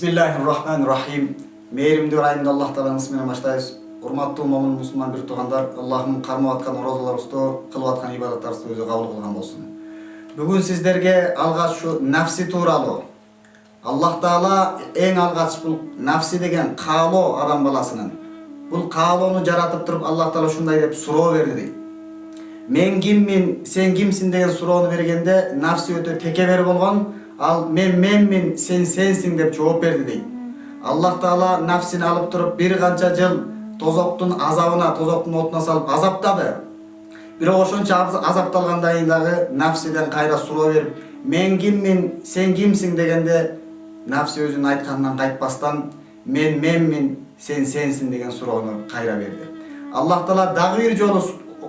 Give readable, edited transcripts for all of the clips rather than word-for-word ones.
Bismillahirrahmanirrahim. Meyrimdi rayımda Allah Teala'nın ismine başlayız. Urmatlı momin musulman bir tuğandar, Allah'ın karmı atkan orozalar ustu, kılıp atkan ibadatlar ustu özü kabul kılgan olsun. Bugün sizlerge algaç şu nafsi tuğralı. Allah Teala en algaç bu nafsi degen kalo adam balasının. Bu kalonu jaratıp durup Allah Teala şunday dep suroo berdi deydi. Men kimmin, sen kimsin degen suroonu bergende nafsi ötө tekeberi bolgon. Al menmin sen sensin dep жооп berdi deydi. Allah Taala nafsini alıp turup bir kança jıl tozoktun azabına, tozoktun otuna salıp azaptadı. Bирок ошончо азапталгандан кийин дагы nafsiden кайра суроо берип, мен киммин, сен кимсиң дегенде nafsi өзүнүн айтканынан кайтпастан менмин, сен сенсиң деген суроону кайра берди. Allah Taala дагы бир жолу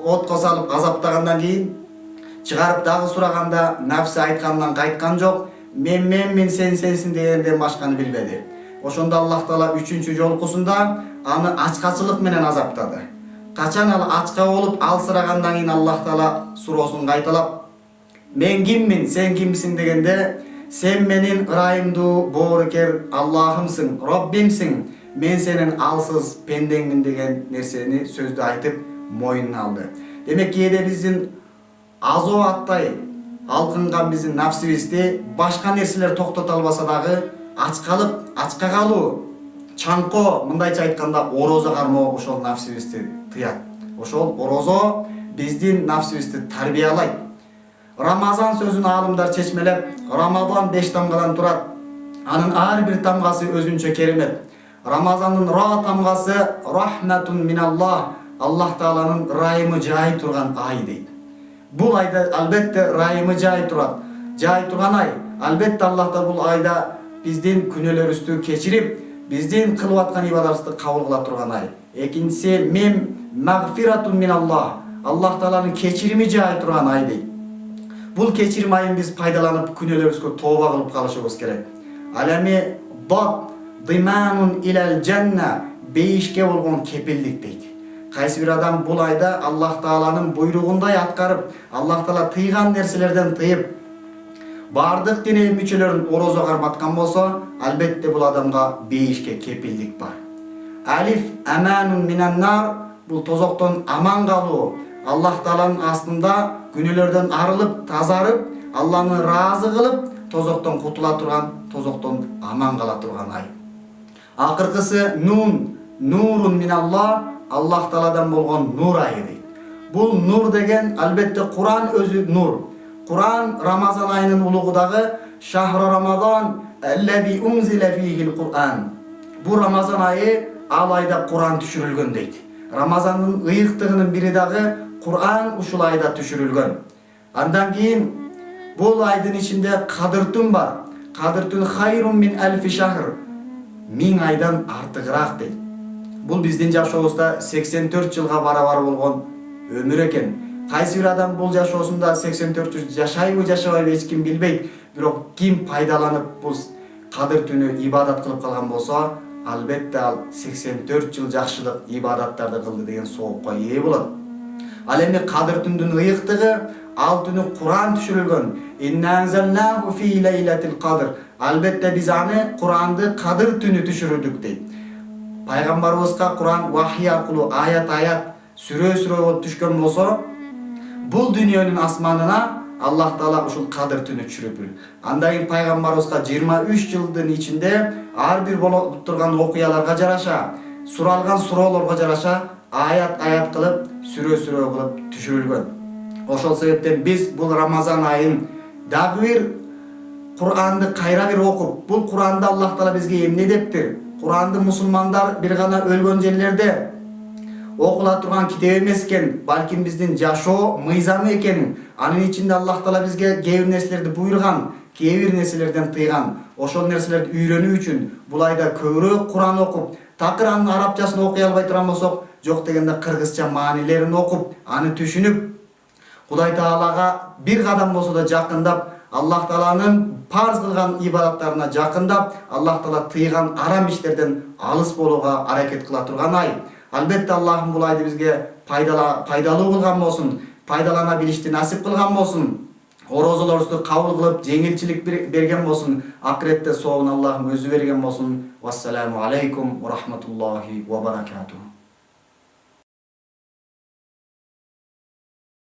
отко салып азаптагандан кийин чыгарып дагы сураганда nafsi айтканынан кайткан жок. Менмин sen sensin degенден башканы билбеди. Ошондо Аллах Таала 3-чү жолкусунда аны ачкачылык менен азаптады. Качан ал ачка болуп алсырагандан кийин Аллах Таала суроосун кайталап, мен киммин, сен кимсиң дегенде, сен менин ырайымдуу боорукер Аллахымсың, Роббимсиң, мен сенин алсыз пендеңмин деген нерсени сөздү айтып моюнуна алды. Демек кээде биздин азоо аттай алкынган биздин нафсибизди башка нерселер токтото албаса дагы ачкалык, ачка калуу, чаңко, мындайча айтканда орозо кармоо ошол нафсибизди тыят. Ошол орозо биздин нафсибизди тарбиялайт. Рамазан сөзүн аалымдар чечмелеп, Рамазан 5 тамгадан турат. Анын ар бир тамгасы өзүнчө керемет. Рамазандын ра тамгасы рахматун миналлах, Аллах Тааланын райымы жай турган ай дейт. Бул айда албетте райымы жай турат. Жай турган ай. Албетте Аллах да бул айда биздин күнөөлөрүбүздү кечирип, биздин кылып аткан ибадатыбызды кабыл кыла турган ай. Экинчиси мен магфиратун миналлах. Аллах Тааланын кечирими жай турган ай дейт. Бул кечирим айын биз пайдаланып күнөөлөрүбүзгө тооба кылып калышыбыз керек. Ал эми бат диманун илал жанна, бейишке болгон кепилдик дейт. Кайсы бир адам бул айда Аллах Тааланын буйругундай аткарып, Аллах Таала тыйган нерселерден тыйып, бардык дене мүчөлөрүн орозо карматкан болсо, албетте бул адамга бейишке кепилдик бар. Алиф аманун минаннар, бул тозоктон аман калуу, Аллах Тааланын астында күнөөлөрдөн арылып, тазарып, Алланы ыраазы кылып, тозоктон кутула турган, тозоктон аман кала турган ай. Акыркысы нун, нурун миналлах, Аллах Тааладан болгон нур айы дейт. Бул нур деген албетте Куран өзү нур. Куран Рамазан айынын улугу дагы шахру Рамазан аллази унзила фихил Куран. Бу Рамазан айы ал айда Куран түшүрүлгөн дейт. Рамазандын ыйыктыгынын бири дагы Куран ушул айда түшүрүлгөн. Андан кийин бул айдын ичинде Кадыр түн бар. Кадыр түн хайрун мин алфи шахр. 1000 айдан артыгыраак дейт. Бул биздин жашообузда 84 жылга барабар болгон өмүр экен. Кайсы бир адам бул жашоосунда 84 жыл жашайбы, жашабайбы эч ким билбейт. Бирок ким пайдаланып бул Кадыр түнү ибадат кылып калган болсо, албетте ал 84 жыл жакшылык ибадаттарды кылды деген соопко ээ болот. Ал эми Кадыр түндүн ыйыктыгы, ал түнү Куран түшүрүлгөн. Инна анзалнаху фи лейлатил кадр. Албетте биз аны Куранды Кадыр түнү түшүрдүк дейт. Пайгамбарыбызга Куран вахий аркылуу аят сүрө болуп түшкөн болсо, бул дүйнөнүн асманына Аллах Таала ушул Кадыр түнү түшүрүп. Андан кийин пайгамбарыбызга 23 жылдын ичинде ар бир болуп турган окуяларга жараша, суралган суроолорго жараша аят кылып, сүрө кылып түшүрүлгөн. Ошол себептен биз бул Рамазан айын дагы бир Куранды кайра бир окуп, бул Куранда Аллах Таала бизге эмне дептир? Куранды мусулмандар бир гана өлгөн жерлерде окула турган китеп эмес экен, балким биздин жашоо мыйзамы экенин. Анын ичинде Аллах Таала бизге кээ бир нерселерди буйруган, кээ бир нерселерден тыйган. Ошол нерселерди үйрөнүү үчүн бул айда көбүрөөк Куран окуп, такыр анын арабчасын окуй албай турган болсок, жок дегенде кыргызча маанилерин окуп, аны түшүнүп, Кудай Таалага бир кадам болсо да жакындап, Аллах Тааланын парз кылган ибадаттарына жакындап, Аллах Таала тыйган арам иштерден алыс болууга аракет кыла турган ай. Албетте Аллахым бул айды бизге пайдалуу кылган болсун, пайдалана билишти насип кылган болсун. орозолорубузду кабыл кылып жеңилчилик берген болсун. Акыретте соогун Аллахым өзү берген болсун. Вассаламу алейкум ва рахматуллахи ва баракатух.